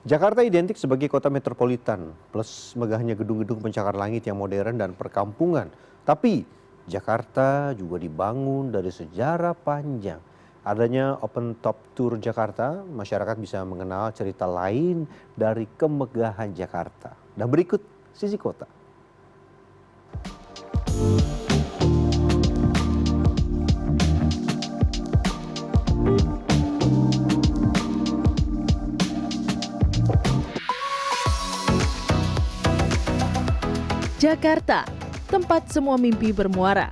Jakarta identik sebagai kota metropolitan, plus megahnya gedung-gedung pencakar langit yang modern dan perkampungan. Tapi Jakarta juga dibangun dari sejarah panjang. Adanya Open Top Tour Jakarta, masyarakat bisa mengenal cerita lain dari kemegahan Jakarta. Dan berikut sisi kota. Jakarta, tempat semua mimpi bermuara.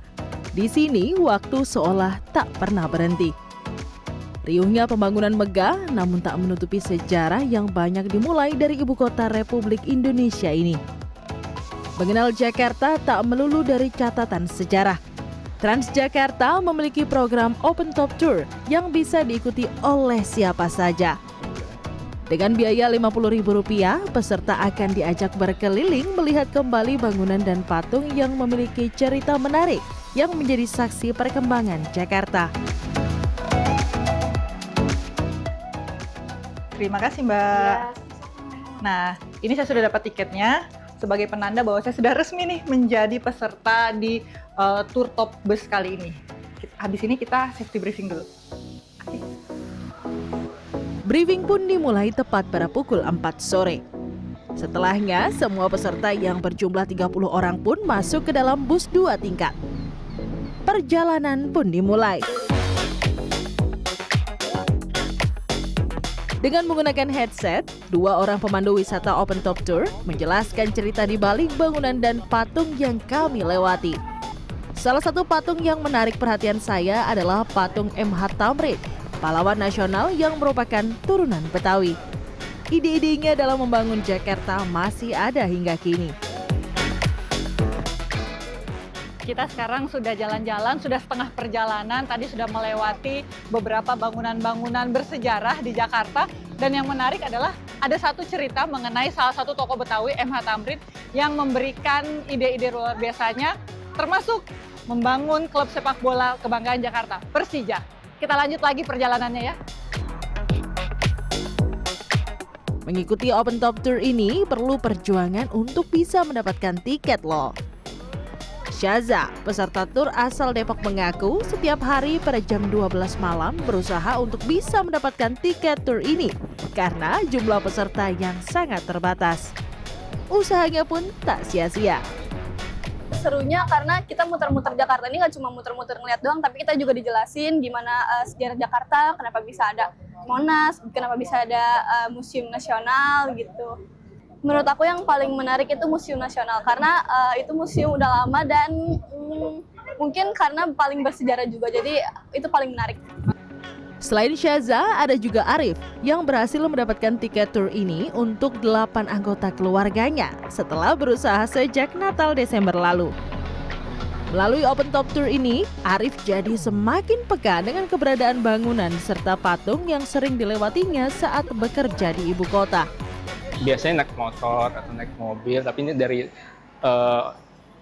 Di sini waktu seolah tak pernah berhenti. Riuhnya pembangunan megah namun tak menutupi sejarah yang banyak dimulai dari ibu kota Republik Indonesia ini. Mengenal Jakarta tak melulu dari catatan sejarah. Transjakarta memiliki program Open Top Tour yang bisa diikuti oleh siapa saja. Dengan biaya Rp50.000, peserta akan diajak berkeliling melihat kembali bangunan dan patung yang memiliki cerita menarik yang menjadi saksi perkembangan Jakarta. Terima kasih, Mbak. Nah, ini saya sudah dapat tiketnya sebagai penanda bahwa saya sudah resmi nih menjadi peserta di tour top bus kali ini. Habis ini kita safety briefing dulu. Briefing pun dimulai tepat pada pukul 4 sore. Setelahnya, semua peserta yang berjumlah 30 orang pun masuk ke dalam bus 2 tingkat. Perjalanan pun dimulai. Dengan menggunakan headset, 2 orang pemandu wisata Open Top Tour menjelaskan cerita di balik bangunan dan patung yang kami lewati. Salah satu patung yang menarik perhatian saya adalah patung MH Thamrin, pahlawan nasional yang merupakan turunan Betawi. Ide-idenya dalam membangun Jakarta masih ada hingga kini. Kita sekarang sudah jalan-jalan, sudah setengah perjalanan, tadi sudah melewati beberapa bangunan-bangunan bersejarah di Jakarta. Dan yang menarik adalah ada satu cerita mengenai salah satu tokoh Betawi, MH Thamrin, yang memberikan ide-ide luar biasanya, termasuk membangun klub sepak bola kebanggaan Jakarta, Persija. Kita lanjut lagi perjalanannya ya. Mengikuti Open Top Tour ini perlu perjuangan untuk bisa mendapatkan tiket loh. Syaza, peserta tur asal Depok mengaku setiap hari pada jam 12 malam berusaha untuk bisa mendapatkan tiket tur ini karena jumlah peserta yang sangat terbatas. Usahanya pun tak sia-sia. Serunya karena kita muter-muter Jakarta ini nggak cuma muter-muter ngeliat doang, tapi kita juga dijelasin gimana sejarah Jakarta, kenapa bisa ada Monas, kenapa bisa ada Museum Nasional gitu. Menurut aku yang paling menarik itu Museum Nasional karena itu museum udah lama dan mungkin karena paling bersejarah juga, jadi itu paling menarik. Selain Syaza, ada juga Arif yang berhasil mendapatkan tiket tur ini untuk 8 anggota keluarganya setelah berusaha sejak Natal Desember lalu. Melalui Open Top Tour ini, Arif jadi semakin peka dengan keberadaan bangunan serta patung yang sering dilewatinya saat bekerja di ibu kota. Biasanya naik motor atau naik mobil, tapi ini dari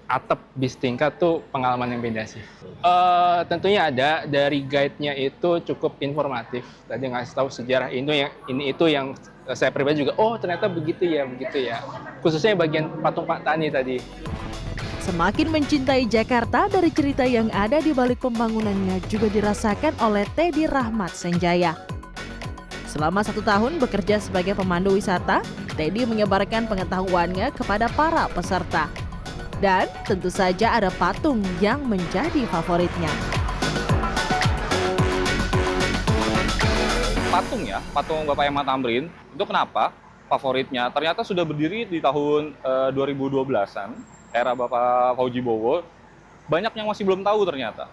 atap bis tingkat tuh pengalaman yang beda sih. Tentunya ada, dari guide-nya itu cukup informatif. Tadi ngasih tahu sejarah ini itu yang saya pribadi juga, oh ternyata begitu ya. Khususnya bagian patung Pak Tani tadi. Semakin mencintai Jakarta dari cerita yang ada di balik pembangunannya juga dirasakan oleh Teddy Rahmat Senjaya. Selama 1 tahun bekerja sebagai pemandu wisata, Teddy menyebarkan pengetahuannya kepada para peserta. Dan tentu saja ada patung yang menjadi favoritnya. Patung Bapak MH Thamrin, itu kenapa favoritnya? Ternyata sudah berdiri di tahun 2012-an, era Bapak Fauji Bowo, banyak yang masih belum tahu ternyata.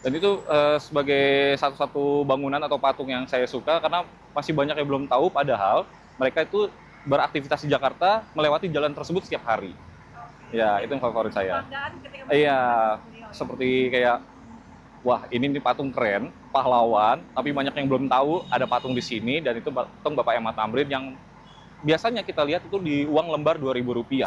Dan itu sebagai satu-satu bangunan atau patung yang saya suka karena masih banyak yang belum tahu, padahal mereka itu beraktivitas di Jakarta melewati jalan tersebut setiap hari. Ya, itu yang favorit saya. Iya, seperti kayak, wah ini nih patung keren, pahlawan, tapi banyak yang belum tahu ada patung di sini, dan itu patung Bapak MH Thamrin yang biasanya kita lihat itu di uang lembar Rp2.000.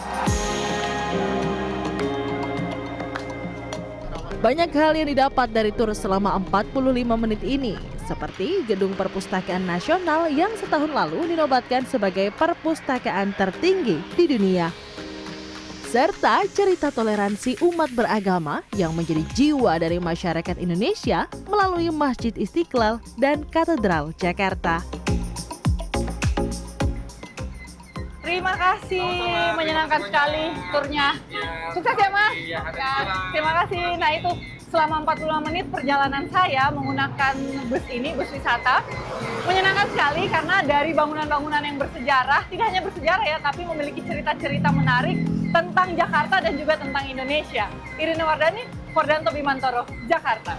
Banyak hal yang didapat dari tur selama 45 menit ini, seperti Gedung Perpustakaan Nasional yang setahun lalu dinobatkan sebagai perpustakaan tertinggi di dunia. Serta cerita toleransi umat beragama yang menjadi jiwa dari masyarakat Indonesia melalui Masjid Istiqlal dan Katedral Jakarta. Terima kasih, menyenangkan sekali turnya. Sukses ya Mas. Ya, terima kasih. Nah itu selama 45 menit perjalanan saya menggunakan bus ini, bus wisata. Menyenangkan sekali karena dari bangunan-bangunan yang bersejarah, tidak hanya bersejarah ya, tapi memiliki cerita-cerita menarik tentang Jakarta dan juga tentang Indonesia. Irina Wardani, Fordanto Bimantoro, Jakarta.